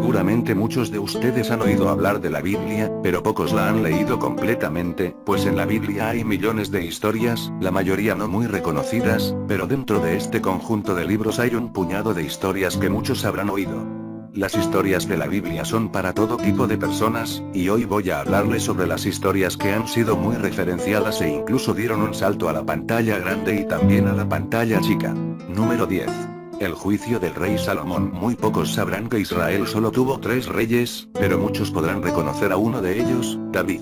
Seguramente muchos de ustedes han oído hablar de la Biblia, pero pocos la han leído completamente, pues en la Biblia hay millones de historias, la mayoría no muy reconocidas, pero dentro de este conjunto de libros hay un puñado de historias que muchos habrán oído. Las historias de la Biblia son para todo tipo de personas, y hoy voy a hablarles sobre las historias que han sido muy referenciadas e incluso dieron un salto a la pantalla grande y también a la pantalla chica. Número 10. El juicio del rey Salomón. Muy pocos sabrán que Israel solo tuvo 3 reyes, pero muchos podrán reconocer a uno de ellos, David.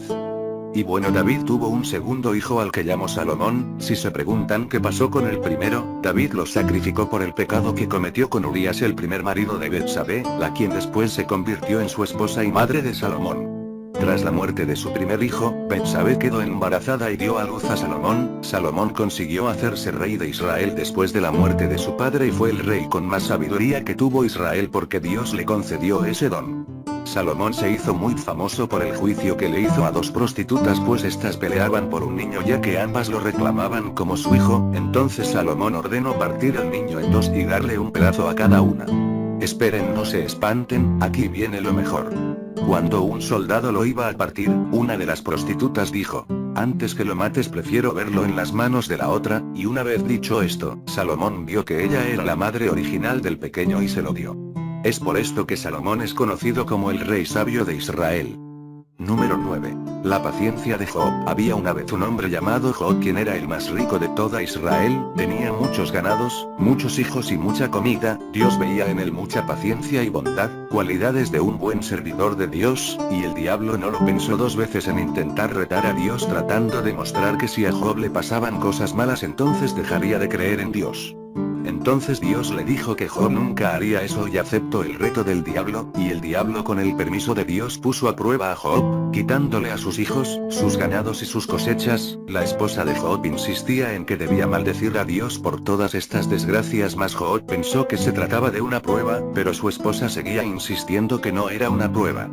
Y bueno, David tuvo un segundo hijo al que llamó Salomón. Si se preguntan qué pasó con el primero, David lo sacrificó por el pecado que cometió con Urías, el primer marido de Betsabé, la quien después se convirtió en su esposa y madre de Salomón. Tras la muerte de su primer hijo, Betsabé quedó embarazada y dio a luz a Salomón. Salomón consiguió hacerse rey de Israel después de la muerte de su padre y fue el rey con más sabiduría que tuvo Israel porque Dios le concedió ese don. Salomón se hizo muy famoso por el juicio que le hizo a 2 prostitutas, pues estas peleaban por un niño ya que ambas lo reclamaban como su hijo. Entonces Salomón ordenó partir al niño en 2 y darle un pedazo a cada una. Esperen, no se espanten, aquí viene lo mejor. Cuando un soldado lo iba a partir, una de las prostitutas dijo: antes que lo mates prefiero verlo en las manos de la otra, y una vez dicho esto, Salomón vio que ella era la madre original del pequeño y se lo dio. Es por esto que Salomón es conocido como el rey sabio de Israel. Número 9. La paciencia de Job. Había una vez un hombre llamado Job quien era el más rico de toda Israel, tenía muchos ganados, muchos hijos y mucha comida. Dios veía en él mucha paciencia y bondad, cualidades de un buen servidor de Dios, y el diablo no lo pensó 2 veces en intentar retar a Dios tratando de mostrar que si a Job le pasaban cosas malas entonces dejaría de creer en Dios. Entonces Dios le dijo que Job nunca haría eso y aceptó el reto del diablo, y el diablo con el permiso de Dios puso a prueba a Job, quitándole a sus hijos, sus ganados y sus cosechas. La esposa de Job insistía en que debía maldecir a Dios por todas estas desgracias, mas Job pensó que se trataba de una prueba, pero su esposa seguía insistiendo que no era una prueba.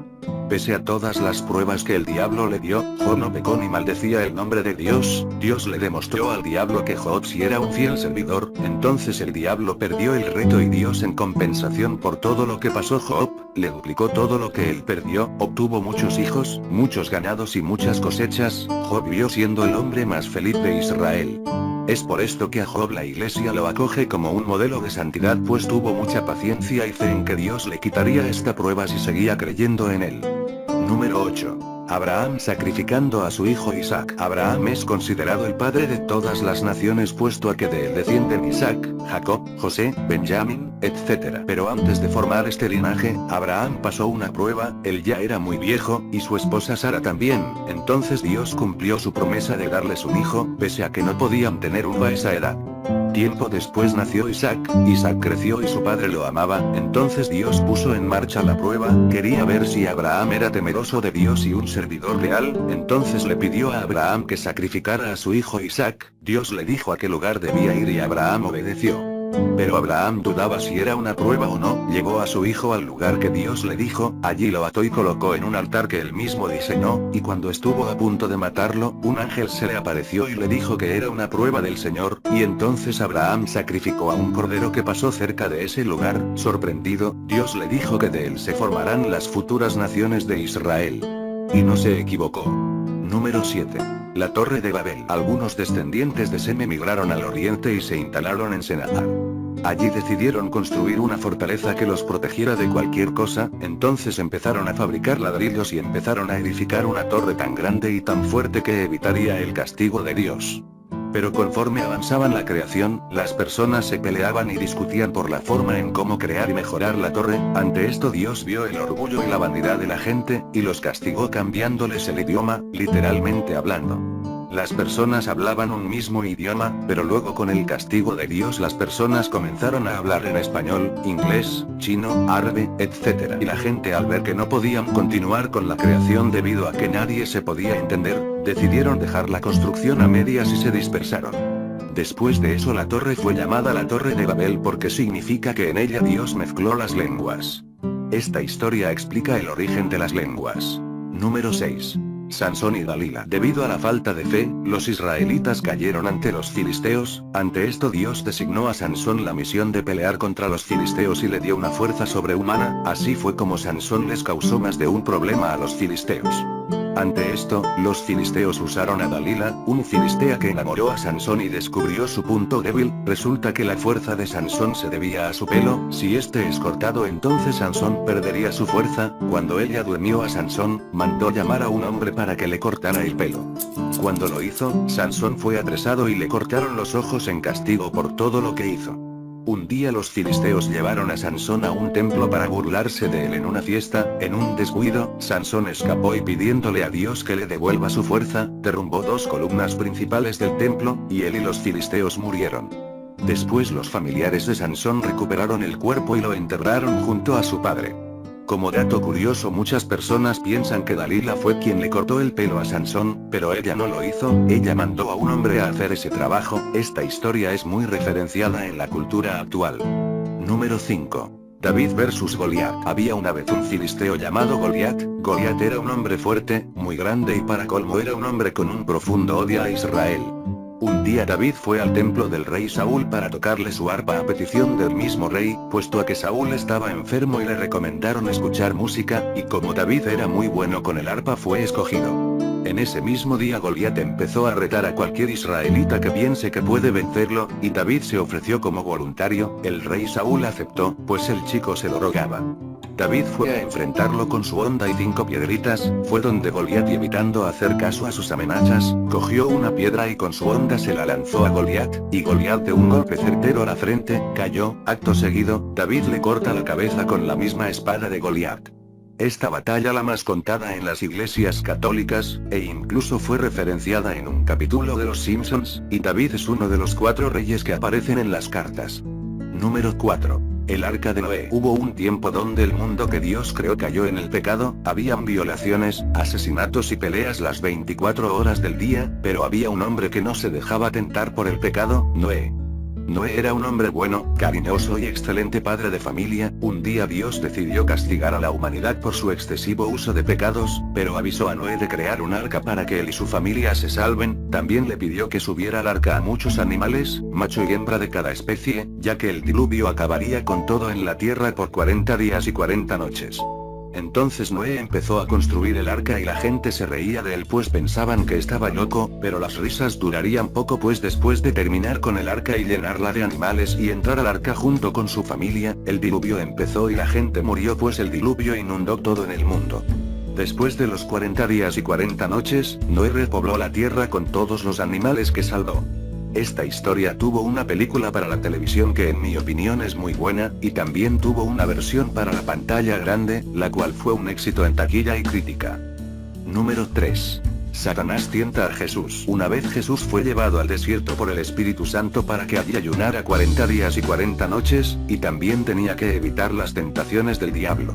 Pese a todas las pruebas que el diablo le dio, Job no pecó ni maldecía el nombre de Dios. Dios le demostró al diablo que Job sí era un fiel servidor. Entonces el diablo perdió el reto y Dios, en compensación por todo lo que pasó Job, le duplicó todo lo que él perdió. Obtuvo muchos hijos, muchos ganados y muchas cosechas. Job vivió siendo el hombre más feliz de Israel. Es por esto que a Job la iglesia lo acoge como un modelo de santidad, pues tuvo mucha paciencia y fe en que Dios le quitaría esta prueba si seguía creyendo en él. Número 8. Abraham sacrificando a su hijo Isaac. Abraham es considerado el padre de todas las naciones, puesto a que de él descienden Isaac, Jacob, José, Benjamín, etc. Pero antes de formar este linaje, Abraham pasó una prueba. Él ya era muy viejo, y su esposa Sara también. Entonces Dios cumplió su promesa de darles un hijo, pese a que no podían tener uno a esa edad. Tiempo después nació Isaac. Isaac creció y su padre lo amaba. Entonces Dios puso en marcha la prueba. Quería ver si Abraham era temeroso de Dios y un servidor leal. Entonces le pidió a Abraham que sacrificara a su hijo Isaac. Dios le dijo a qué lugar debía ir y Abraham obedeció. Pero Abraham dudaba si era una prueba o no. Llevó a su hijo al lugar que Dios le dijo, allí lo ató y colocó en un altar que él mismo diseñó, y cuando estuvo a punto de matarlo, un ángel se le apareció y le dijo que era una prueba del Señor, y entonces Abraham sacrificó a un cordero que pasó cerca de ese lugar. Sorprendido, Dios le dijo que de él se formarán las futuras naciones de Israel. Y no se equivocó. Número 7. La Torre de Babel. Algunos descendientes de Sem emigraron al oriente y se instalaron en Sennaar. Allí decidieron construir una fortaleza que los protegiera de cualquier cosa. Entonces empezaron a fabricar ladrillos y empezaron a edificar una torre tan grande y tan fuerte que evitaría el castigo de Dios. Pero conforme avanzaban la creación, las personas se peleaban y discutían por la forma en cómo crear y mejorar la torre. Ante esto Dios vio el orgullo y la vanidad de la gente, y los castigó cambiándoles el idioma, literalmente hablando. Las personas hablaban un mismo idioma, pero luego con el castigo de Dios las personas comenzaron a hablar en español, inglés, chino, árabe, etc. Y la gente, al ver que no podían continuar con la creación debido a que nadie se podía entender, decidieron dejar la construcción a medias y se dispersaron. Después de eso la torre fue llamada la Torre de Babel porque significa que en ella Dios mezcló las lenguas. Esta historia explica el origen de las lenguas. Número 6. Sansón y Dalila. Debido a la falta de fe, los israelitas cayeron ante los filisteos. Ante esto Dios designó a Sansón la misión de pelear contra los filisteos y le dio una fuerza sobrehumana. Así fue como Sansón les causó más de un problema a los filisteos. Ante esto, los filisteos usaron a Dalila, un filistea que enamoró a Sansón y descubrió su punto débil. Resulta que la fuerza de Sansón se debía a su pelo. Si este es cortado, entonces Sansón perdería su fuerza. Cuando ella durmió a Sansón, mandó llamar a un hombre para que le cortara el pelo. Cuando lo hizo, Sansón fue apresado y le cortaron los ojos en castigo por todo lo que hizo. Un día los filisteos llevaron a Sansón a un templo para burlarse de él en una fiesta. En un descuido, Sansón escapó y pidiéndole a Dios que le devuelva su fuerza, derrumbó dos columnas principales del templo, y él y los filisteos murieron. Después los familiares de Sansón recuperaron el cuerpo y lo enterraron junto a su padre. Como dato curioso, muchas personas piensan que Dalila fue quien le cortó el pelo a Sansón, pero ella no lo hizo. Ella mandó a un hombre a hacer ese trabajo. Esta historia es muy referenciada en la cultura actual. Número 5. David versus Goliat. Había una vez un filisteo llamado Goliat. Goliat era un hombre fuerte, muy grande y para colmo era un hombre con un profundo odio a Israel. Un día David fue al templo del rey Saúl para tocarle su arpa a petición del mismo rey, puesto a que Saúl estaba enfermo y le recomendaron escuchar música, y como David era muy bueno con el arpa fue escogido. En ese mismo día Goliat empezó a retar a cualquier israelita que piense que puede vencerlo, y David se ofreció como voluntario. El rey Saúl aceptó, pues el chico se lo rogaba. David fue a enfrentarlo con su honda y 5 piedritas. Fue donde Goliat, y evitando hacer caso a sus amenazas, cogió una piedra y con su honda se la lanzó a Goliat, y Goliat de un golpe certero a la frente, cayó. Acto seguido, David le corta la cabeza con la misma espada de Goliat. Esta batalla la más contada en las iglesias católicas, e incluso fue referenciada en un capítulo de Los Simpsons, y David es uno de los 4 reyes que aparecen en las cartas. Número 4. El arca de Noé. Hubo un tiempo donde el mundo que Dios creó cayó en el pecado. Habían violaciones, asesinatos y peleas las 24 horas del día, pero había un hombre que no se dejaba tentar por el pecado, Noé. Noé era un hombre bueno, cariñoso y excelente padre de familia. Un día Dios decidió castigar a la humanidad por su excesivo uso de pecados, pero avisó a Noé de crear un arca para que él y su familia se salven. También le pidió que subiera al arca a muchos animales, macho y hembra de cada especie, ya que el diluvio acabaría con todo en la tierra por 40 días y 40 noches. Entonces Noé empezó a construir el arca y la gente se reía de él pues pensaban que estaba loco, pero las risas durarían poco pues después de terminar con el arca y llenarla de animales y entrar al arca junto con su familia, el diluvio empezó y la gente murió pues el diluvio inundó todo en el mundo. Después de los 40 días y 40 noches, Noé repobló la tierra con todos los animales que salvó. Esta historia tuvo una película para la televisión que en mi opinión es muy buena, y también tuvo una versión para la pantalla grande, la cual fue un éxito en taquilla y crítica. Número 3. Satanás tienta a Jesús. Una vez Jesús fue llevado al desierto por el Espíritu Santo para que allí ayunara 40 días y 40 noches, y también tenía que evitar las tentaciones del diablo.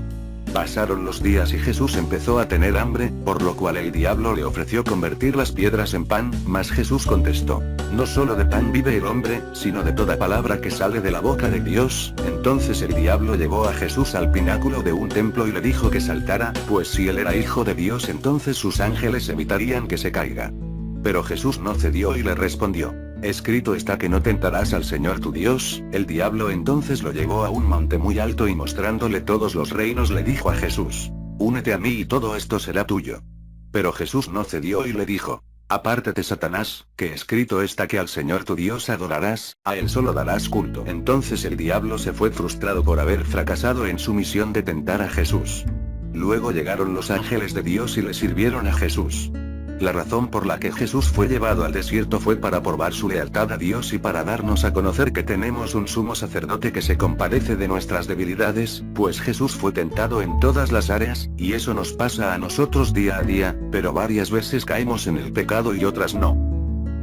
Pasaron los días y Jesús empezó a tener hambre, por lo cual el diablo le ofreció convertir las piedras en pan, mas Jesús contestó: no solo de pan vive el hombre, sino de toda palabra que sale de la boca de Dios. Entonces el diablo llevó a Jesús al pináculo de un templo y le dijo que saltara, pues si él era hijo de Dios entonces sus ángeles evitarían que se caiga. Pero Jesús no cedió y le respondió: escrito está que no tentarás al Señor tu Dios. El diablo entonces lo llevó a un monte muy alto y mostrándole todos los reinos le dijo a Jesús: únete a mí y todo esto será tuyo. Pero Jesús no cedió y le dijo: apártate Satanás, que escrito está que al Señor tu Dios adorarás, a él solo darás culto. Entonces el diablo se fue frustrado por haber fracasado en su misión de tentar a Jesús. Luego llegaron los ángeles de Dios y le sirvieron a Jesús. La razón por la que Jesús fue llevado al desierto fue para probar su lealtad a Dios y para darnos a conocer que tenemos un sumo sacerdote que se compadece de nuestras debilidades, pues Jesús fue tentado en todas las áreas, y eso nos pasa a nosotros día a día, pero varias veces caemos en el pecado y otras no.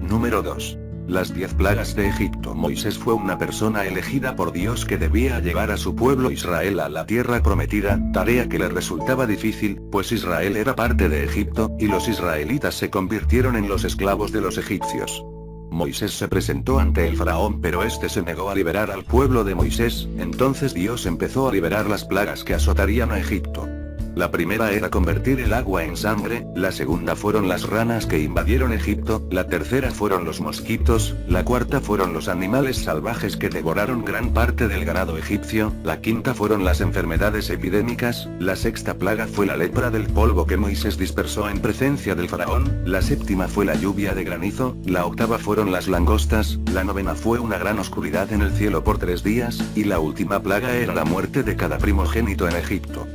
Número 2. Las 10 plagas de Egipto. Moisés fue una persona elegida por Dios que debía llevar a su pueblo Israel a la tierra prometida, tarea que le resultaba difícil, pues Israel era parte de Egipto, y los israelitas se convirtieron en los esclavos de los egipcios. Moisés se presentó ante el faraón pero este se negó a liberar al pueblo de Moisés. Entonces Dios empezó a liberar las plagas que azotarían a Egipto. La primera era convertir el agua en sangre, la segunda fueron las ranas que invadieron Egipto, la tercera fueron los mosquitos, la cuarta fueron los animales salvajes que devoraron gran parte del ganado egipcio, la quinta fueron las enfermedades epidémicas, la sexta plaga fue la lepra del polvo que Moisés dispersó en presencia del faraón, la séptima fue la lluvia de granizo, la octava fueron las langostas, la novena fue una gran oscuridad en el cielo por 3 días, y la última plaga era la muerte de cada primogénito en Egipto.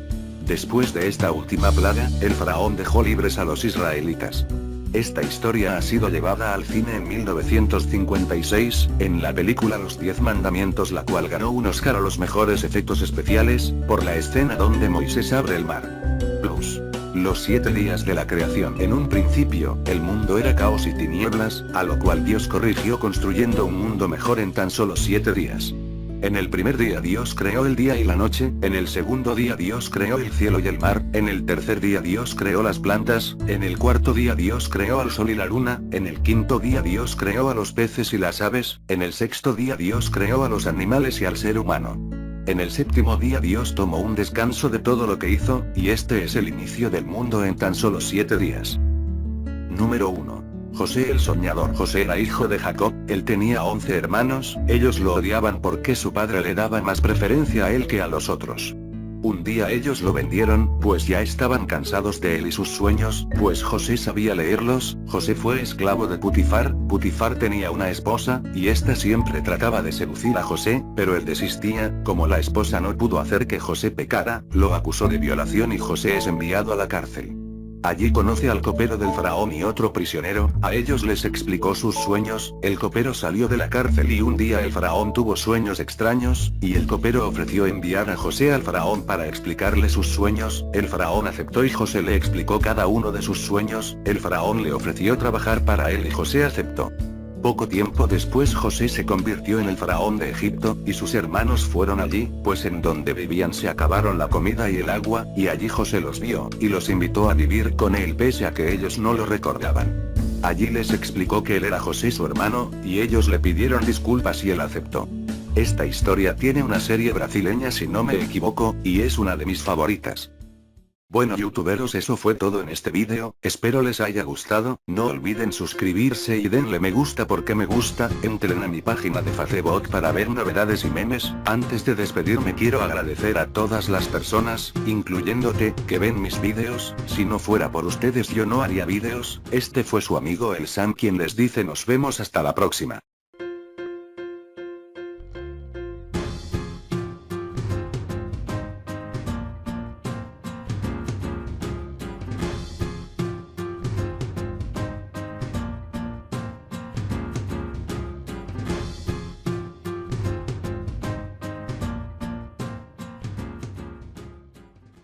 Después de esta última plaga, el faraón dejó libres a los israelitas. Esta historia ha sido llevada al cine en 1956, en la película Los 10 Mandamientos, la cual ganó un Oscar a los mejores efectos especiales, por la escena donde Moisés abre el mar. Los 7 días de la creación. En un principio, el mundo era caos y tinieblas, a lo cual Dios corrigió construyendo un mundo mejor en tan solo 7 días. En el primer día Dios creó el día y la noche, en el segundo día Dios creó el cielo y el mar, en el tercer día Dios creó las plantas, en el cuarto día Dios creó al sol y la luna, en el quinto día Dios creó a los peces y las aves, en el sexto día Dios creó a los animales y al ser humano. En el séptimo día Dios tomó un descanso de todo lo que hizo, y este es el inicio del mundo en tan solo 7 días. Número 1. José el soñador. José era hijo de Jacob, él tenía 11 hermanos, ellos lo odiaban porque su padre le daba más preferencia a él que a los otros. Un día ellos lo vendieron, pues ya estaban cansados de él y sus sueños, pues José sabía leerlos. José fue esclavo de Putifar. Putifar tenía una esposa, y ésta siempre trataba de seducir a José, pero él desistía. Como la esposa no pudo hacer que José pecara, lo acusó de violación y José es enviado a la cárcel. Allí conoce al copero del faraón y otro prisionero, a ellos les explicó sus sueños, el copero salió de la cárcel y un día el faraón tuvo sueños extraños, y el copero ofreció enviar a José al faraón para explicarle sus sueños, el faraón aceptó y José le explicó cada uno de sus sueños, el faraón le ofreció trabajar para él y José aceptó. Poco tiempo después José se convirtió en el faraón de Egipto, y sus hermanos fueron allí, pues en donde vivían se acabaron la comida y el agua, y allí José los vio, y los invitó a vivir con él pese a que ellos no lo recordaban. Allí les explicó que él era José su hermano, y ellos le pidieron disculpas y él aceptó. Esta historia tiene una serie brasileña si no me equivoco, y es una de mis favoritas. Bueno youtuberos, eso fue todo en este vídeo, espero les haya gustado, no olviden suscribirse y denle me gusta porque me gusta, entren a mi página de Facebook para ver novedades y memes. Antes de despedirme quiero agradecer a todas las personas, incluyéndote, que ven mis vídeos, si no fuera por ustedes yo no haría vídeos. Este fue su amigo el Sam quien les dice nos vemos hasta la próxima.